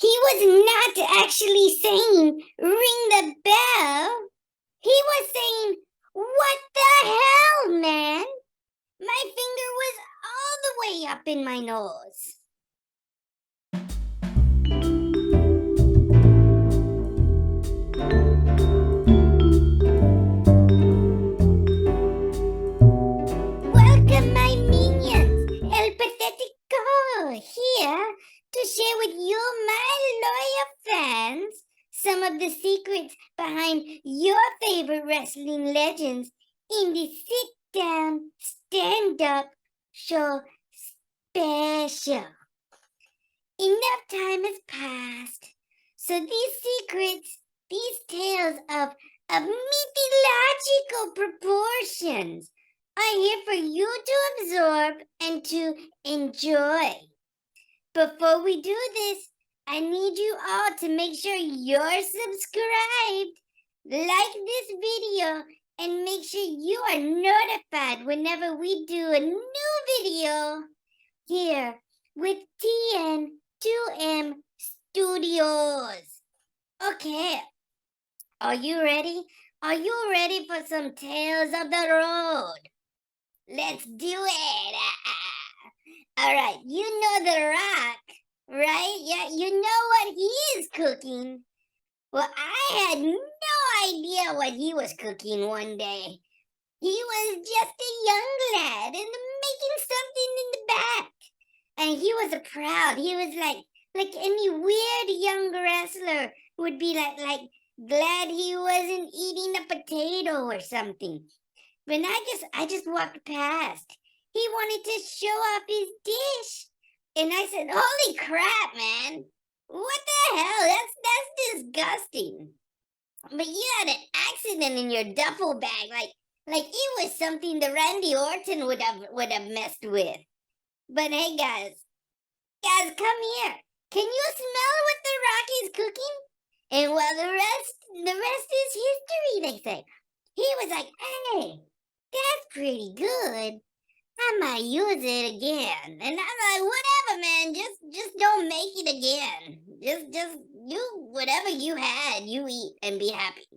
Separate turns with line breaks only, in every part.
He was not actually saying, ring the bell. He was saying, what the hell, man? My finger was all the way up in my nose. Welcome, my minions. El Pathetico here to share with you, my loyal fans, some of the secrets behind your favorite wrestling legends in the sit-down, stand-up show special. Enough time has passed, so these secrets, these tales of mythological proportions are here for you to absorb and to enjoy. Before we do this, I need you all to make sure you're subscribed, like this video, and make sure you are notified whenever we do a new video here with TN2M Studios. Okay, are you ready? Are you ready for some tales of the road? Let's do it. All right, you know The Rock, right? Yeah, you know what he is cooking. Well, I had no idea what he was cooking one day. He was just a young lad and making something in the back. And he was proud. He was like any weird young wrestler would be like glad he wasn't eating a potato or something. But I just walked past. He wanted to show off his dish. And I said, holy crap, man. What the hell? That's disgusting. But you had an accident in your duffel bag, like it was something the Randy Orton would have messed with. But hey guys, come here. Can you smell what the Rock is cooking? And well, the rest is history, they say. He was like, hey, that's pretty good. I might use it again. And I'm like, whatever, man. Just don't make it again. Just you whatever you had, you eat and be happy.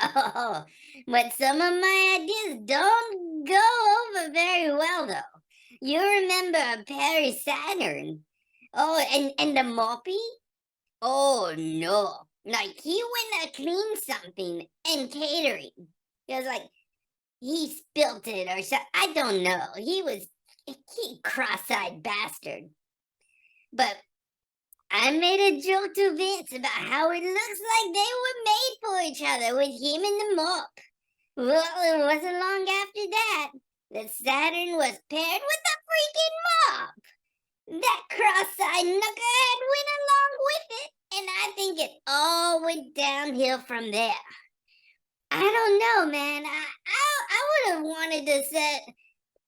Oh, but some of my ideas don't go over very well though. You remember Perry Saturn? Oh, and the Moppy? Oh no. Like he went to clean something and catering. It was like he spilt it or something. I don't know. He cross-eyed bastard. But I made a joke to Vince about how it looks like they were made for each other with him and the mop. Well, it wasn't long after that Saturn was paired with the freaking mop. That cross-eyed knucklehead went along with it, and I think it all went downhill from there. I don't know, man. I would have wanted to set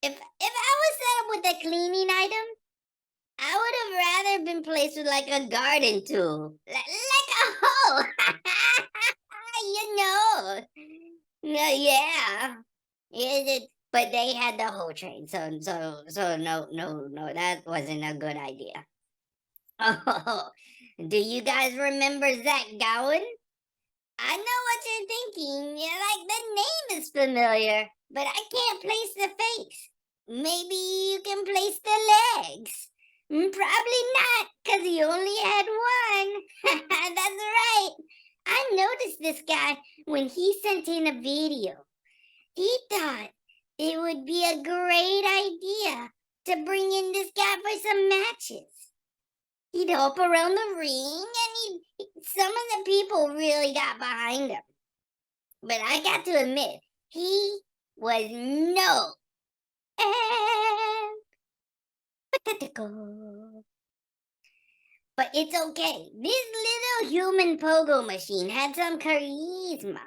if I was set up with a cleaning item. I would have rather been placed with like a garden tool, like a hoe. You know. Yeah. But they had the whole train, so no, that wasn't a good idea. Oh, do you guys remember Zach Gowen? I know what you're thinking. Yeah, like the name is familiar, but I can't place the face. Maybe you can place the legs. Probably not, because he only had one. That's right. I noticed this guy when he sent in a video. He thought it would be a great idea to bring in this guy for some matches. He'd hop around the ring, and some of the people really got behind him. But I got to admit, he was no Pathetico. But it's okay. This little human pogo machine had some charisma.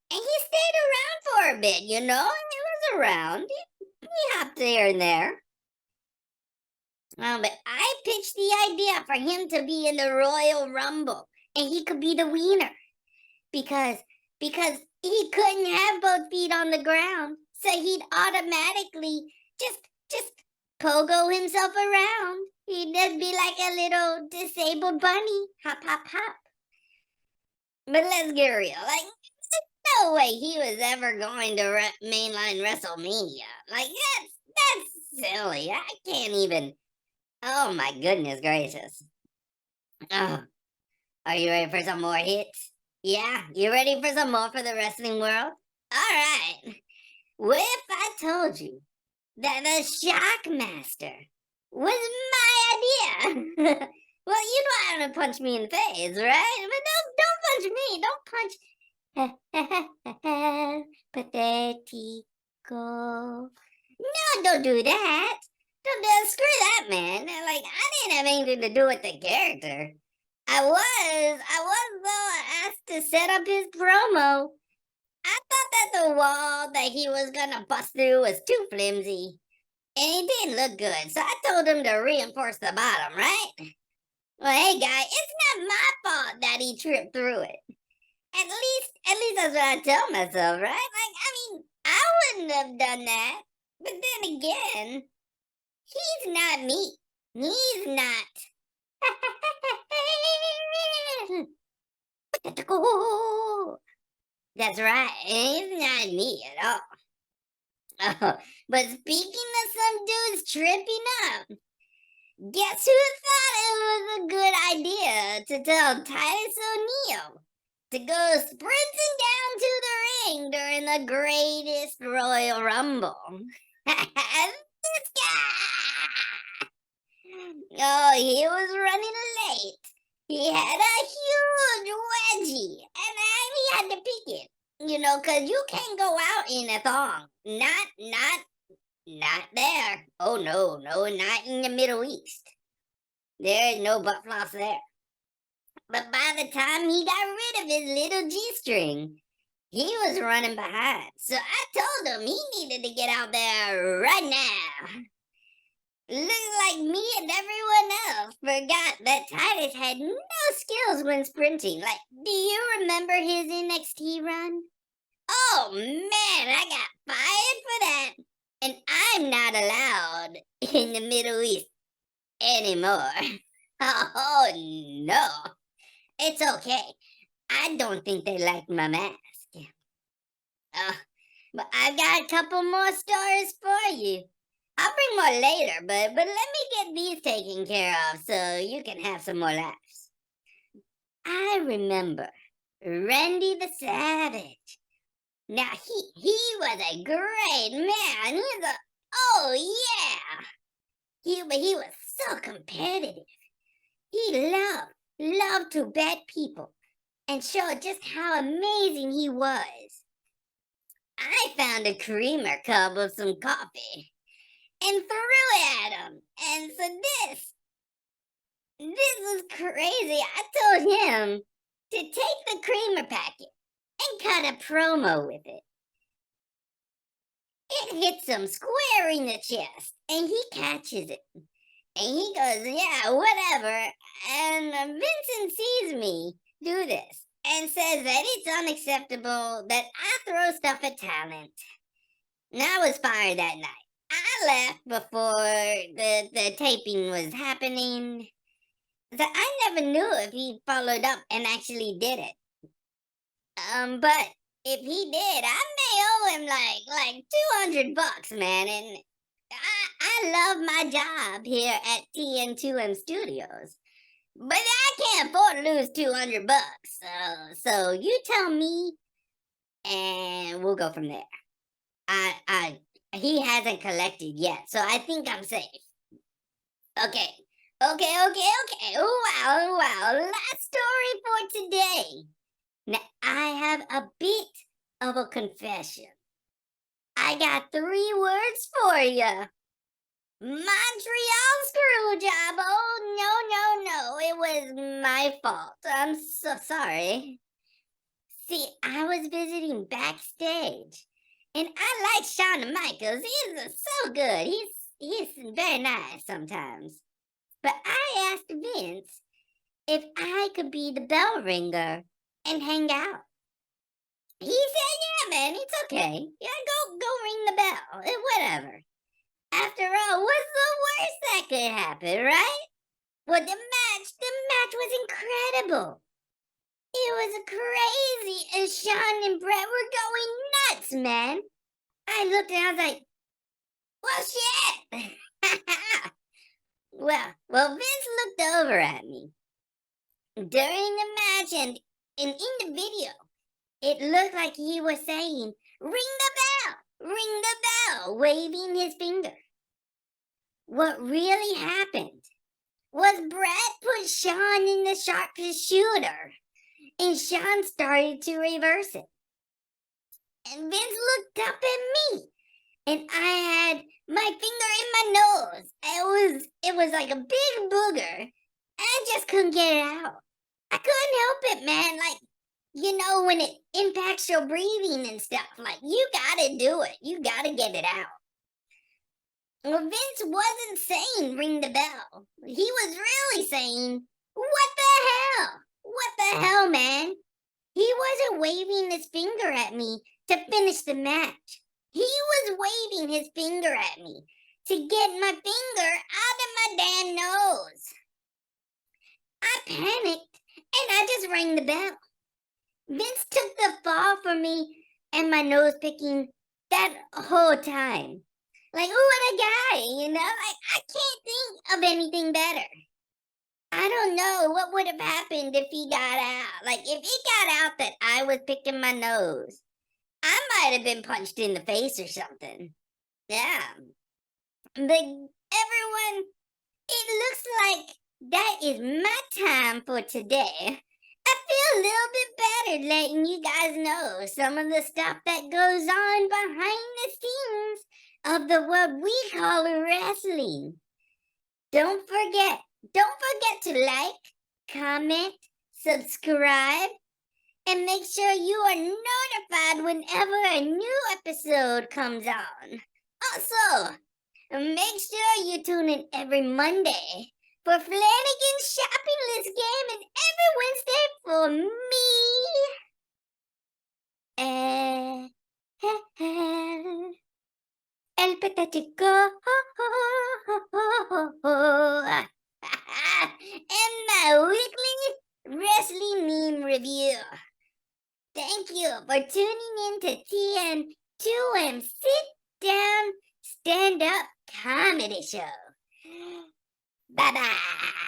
And he stayed around for a bit, you know? He was around. He hopped here and there. But I pitched the idea for him to be in the Royal Rumble. And he could be the winner. Because he couldn't have both feet on the ground. So he'd automatically just pogo himself around. He'd just be like a little disabled bunny. Hop, hop, hop. But let's get real. Like, no way he was ever going to mainline WrestleMania. Like, that's silly. I can't even. Oh my goodness gracious. Oh, are you ready for some more hits? Yeah, you ready for some more for the wrestling world? Alright. What if I told you that the Shockmaster was my idea? Well, you know how to punch me in the face, right? But don't punch me. Don't punch. Pathetico. No, don't do that. Don't do that. Screw that, man. Like, I didn't have anything to do with the character. I was though asked to set up his promo. I thought that the wall that he was gonna bust through was too flimsy, and it didn't look good. So I told him to reinforce the bottom, right? Well, hey guy, it's not my fault that he tripped through it. At least that's what I tell myself, right? Like, I mean, I wouldn't have done that. But then again, he's not me. He's not. That's right. He's not me at all. Oh, but speaking of some dudes tripping up, guess who thought it was a good idea to tell Titus O'Neil to go sprinting down to the ring during the greatest Royal Rumble? This guy! Oh, he was running late. He had a huge wedgie, and he had to pick it. You know, 'cause you can't go out in a thong. Not there. Oh, no, not in the Middle East. There is no butt floss there. But by the time he got rid of his little G-string, he was running behind. So I told him he needed to get out there right now. Looks like me and everyone else forgot that Titus had no skills when sprinting. Like, do you remember his NXT run? Oh man, I got fired for that. And I'm not allowed in the Middle East anymore. Oh no. It's okay. I don't think they like my mask. Uh, but I've got a couple more stories for you. I'll bring more later, but let me get these taken care of so you can have some more laughs. I remember Randy the Savage. Now he was a great man. He's a oh yeah. He was so competitive. He loved to bet people and show just how amazing he was. I found a creamer cup of some coffee and threw it at him and said this was crazy. I told him to take the creamer packet and cut a promo with it. It hits him square in the chest, and he catches it. And he goes, yeah, whatever. And Vincent sees me do this and says that it's unacceptable that I throw stuff at talent. And I was fired that night. I left before the taping was happening. So I never knew if he followed up and actually did it. But if he did, I may owe him like $200, man. And I love my job here at TN2M Studios, but I can't afford to lose $200. So you tell me, and we'll go from there. He hasn't collected yet, so I think I'm safe. Okay. Wow. Last story for today. Now, I have a bit of a confession. I got 3 words for you. Montreal Screwjob. Oh, no. It was my fault. I'm so sorry. See, I was visiting backstage, and I like Shawn Michaels. He's so good. He's very nice sometimes. But I asked Vince if I could be the bell ringer and hang out. He said, yeah, man, it's okay. Yeah, go ring the bell. Whatever. After all, what's the worst that could happen, right? Well, the match was incredible. It was crazy, and Sean and Brett were going nuts, man. I looked and I was like, well, shit. well, Vince looked over at me during the match, and in the video, it looked like he was saying, ring the bell, waving his finger. What really happened was Brett put Sean in the sharpshooter, and Sean started to reverse it. And Vince looked up at me, and I had my finger in my nose. It was like a big booger, and I just couldn't get it out. I couldn't help it, man. Like, you know, when it impacts your breathing and stuff, like, you gotta do it. You gotta get it out. Well, Vince wasn't saying ring the bell. He was really saying, what the hell? What the hell, man? He wasn't waving his finger at me to finish the match. He was waving his finger at me to get my finger out of my damn nose. I panicked and I just rang the bell. Vince took the fall for me and my nose picking that whole time. Like, what a guy, you know? I can't think of anything better. I don't know what would have happened if he got out. Like, if he got out that I was picking my nose, I might have been punched in the face or something. Yeah. But everyone, it looks like that is my time for today. I feel a little bit better letting you guys know some of the stuff that goes on behind the scenes of what we call wrestling. Don't forget to like, comment, subscribe, and make sure you are notified whenever a new episode comes on. Also, make sure you tune in every Monday for Flanagan's Shopping List Game and every Wednesday for me. El Pathetico. And my weekly wrestling meme review. Thank you for tuning in to TN2M Sit Down Stand Up Comedy Show. Bye bye.